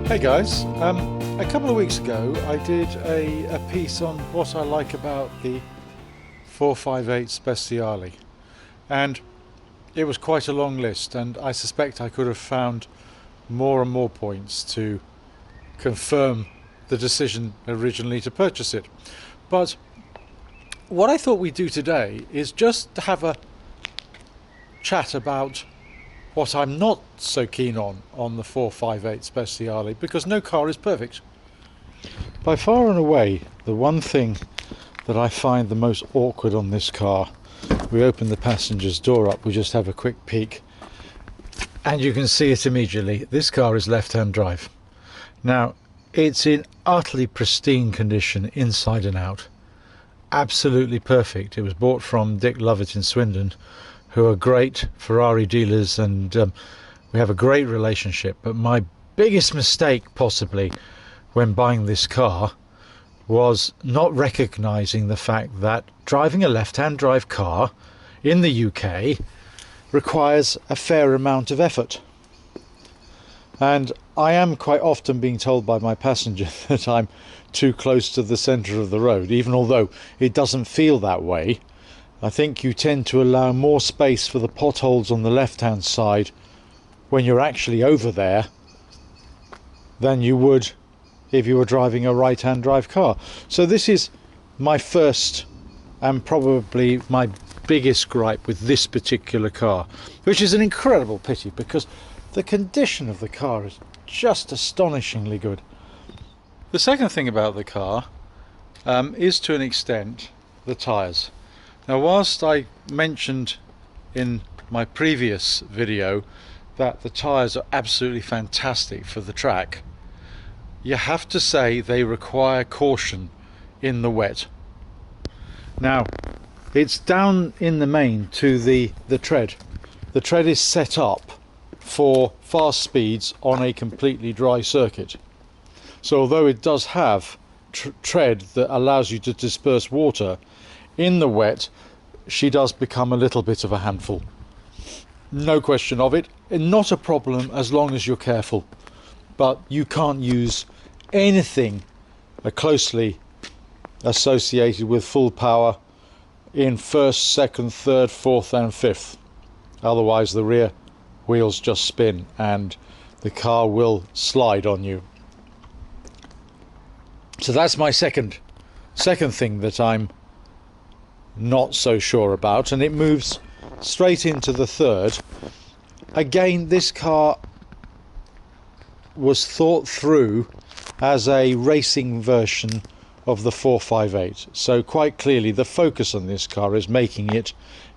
Hey guys, a couple of weeks ago I did a piece on what I like about the 458 Speciale, and it was quite a long list, and I suspect I could have found more and more points to confirm the decision originally to purchase it. But what I thought we'd do today is just have a chat about what I'm not so keen on the 458 Speciale, because no car is perfect. By far and away, the one thing that I find the most awkward on this car, we open the passenger's door up, we just have a quick peek, and you can see it immediately. This car is left-hand drive. Now, it's in utterly pristine condition, inside and out. Absolutely perfect. It was bought from Dick Lovett in Swindon, who are great Ferrari dealers, and we have a great relationship. But my biggest mistake possibly when buying this car was not recognizing the fact that driving a left-hand drive car in the UK requires a fair amount of effort. And I am quite often being told by my passenger that I'm too close to the centre of the road, even although it doesn't feel that way. I think you tend to allow more space for the potholes on the left-hand side when you're actually over there than you would if you were driving a right-hand drive car. So this is my first and probably my biggest gripe with this particular car, which is an incredible pity because the condition of the car is just astonishingly good. The second thing about the car is, to an extent, the tyres. Now, whilst I mentioned in my previous video that the tyres are absolutely fantastic for the track, you have to say they require caution in the wet. Now, it's down in the main to the tread. The tread is set up for fast speeds on a completely dry circuit. So although it does have tread that allows you to disperse water, in the wet she does become a little bit of a handful. No question of it. Not a problem as long as you're careful, but you can't use anything closely associated with full power in first, second, third, fourth and fifth. Otherwise the rear wheels just spin and the car will slide on you. So that's my second thing that I'm not so sure about, and it moves straight into the third. Again, this car was thought through as a racing version of the 458, so quite clearly the focus on this car is making it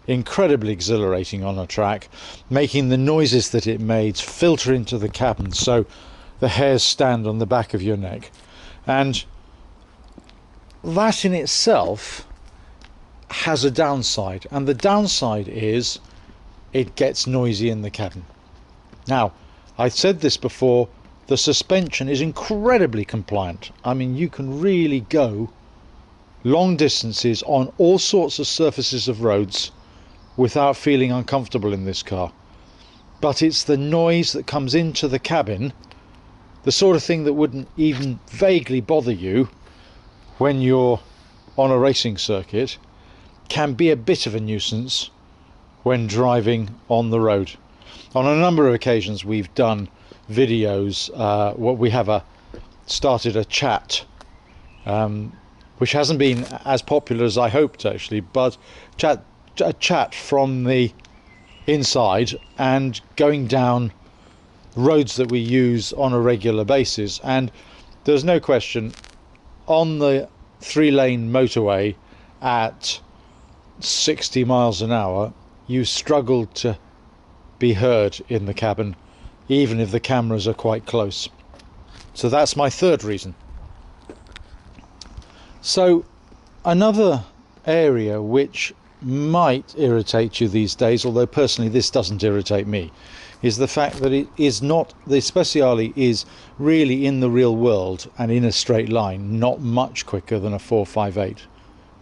incredibly exhilarating on a track, making the noises that it made filter into the cabin so the hairs stand on the back of your neck. And that in itself has a downside, and the downside is it gets noisy in the cabin. Now, I said this before, the suspension is incredibly compliant. I mean, you can really go long distances on all sorts of surfaces of roads without feeling uncomfortable in this car. But it's the noise that comes into the cabin, the sort of thing that wouldn't even vaguely bother you when you're on a racing circuit, can be a bit of a nuisance when driving on the road. On a number of occasions we've done videos, we have started a chat, which hasn't been as popular as I hoped actually, but a chat from the inside and going down roads that we use on a regular basis. And there's no question, on the 3-lane motorway at 60 miles an hour, you struggle to be heard in the cabin, even if the cameras are quite close. So that's my third reason. So another area which might irritate you these days, although personally this doesn't irritate me, is the fact that it is not, the Speciale is really in the real world and in a straight line not much quicker than a 458.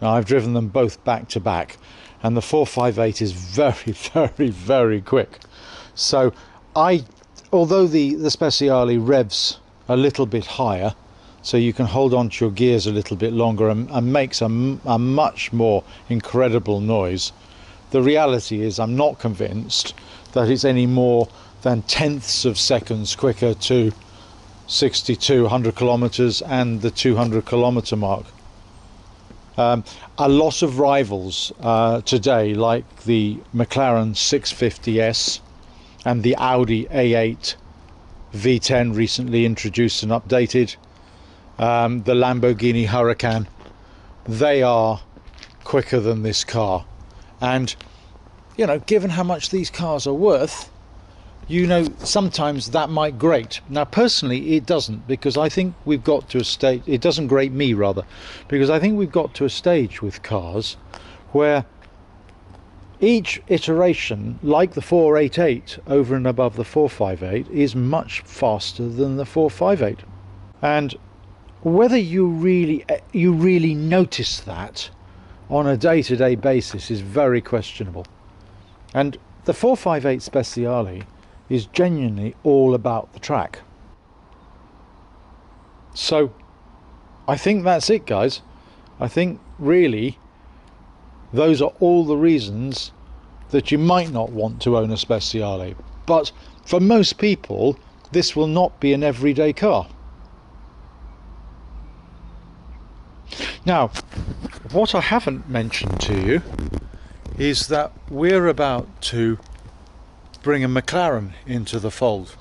Now, I've driven them both back to back, and the 458 is very, very, very quick. So although the Speciale revs a little bit higher, so you can hold on to your gears a little bit longer and makes a much more incredible noise. The reality is I'm not convinced that it's any more than tenths of seconds quicker to 100 kilometers and the 200 kilometer mark. A lot of rivals today, like the McLaren 650S and the Audi A8 V10 recently introduced and updated, the Lamborghini Huracan, they are quicker than this car. And you know, given how much these cars are worth, you know, sometimes that might grate. Now personally it doesn't, because I think we've got to a stage, it doesn't grate me rather, because I think we've got to a stage with cars where each iteration, like the 488 over and above the 458, is much faster than the 458. And whether you really notice that on a day-to-day basis is very questionable. And the 458 Speciale is genuinely all about the track. So I think that's it, guys. I think really those are all the reasons that you might not want to own a Speciale. But for most people, this will not be an everyday car. Now, what I haven't mentioned to you is that we're about to bring a McLaren into the fold.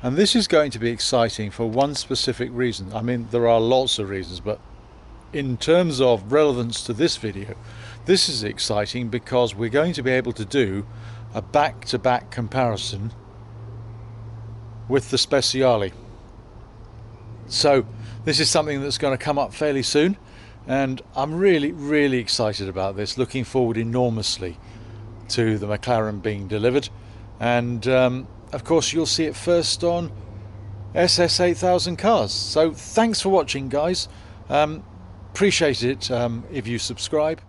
And this is going to be exciting for one specific reason. I mean, there are lots of reasons, but in terms of relevance to this video, this is exciting because we're going to be able to do a back-to-back comparison with the Speciale. So this is something that's going to come up fairly soon, and I'm really excited about this, looking forward enormously to the McLaren being delivered. And of course you'll see it first on SS8000 Cars. So thanks for watching, guys. Appreciate it if you subscribe.